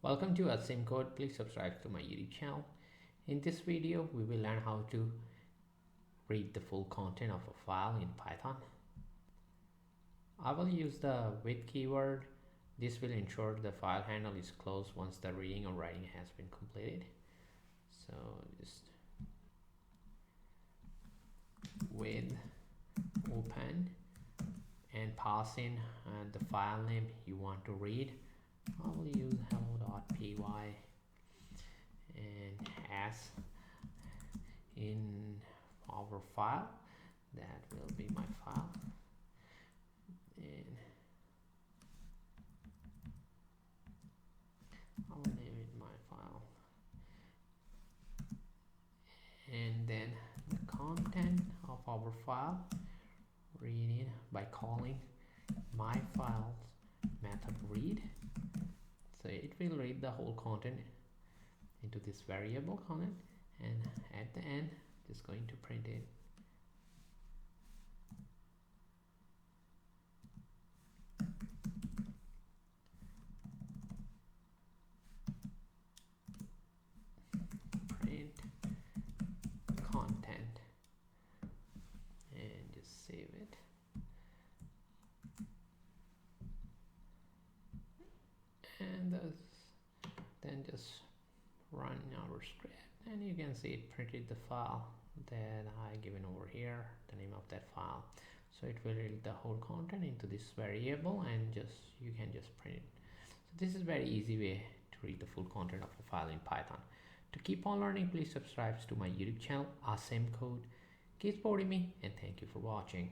Welcome to Asimcode. Please subscribe to my YouTube channel. In this video, we will learn how to read the full content of a file in Python. I will use the with keyword. This will ensure the file handle is closed once the reading or writing has been completed. So just with open and pass in the file name you want to read. I will use hello.py and as in our file. That will be my file, and I will name it my file, and then the content of our file, read it by calling my files method read. So it will read the whole content into this variable content, and at the end just going to print it. Print content and just save it. And then just run our script, and you can see it printed the file that I given over here, the name of that file. So it will read the whole content into this variable, and you can just print it. So this is very easy way to read the full content of a file in Python. To keep on learning, please subscribe to my YouTube channel Asimcode. Keep supporting me, and thank you for watching.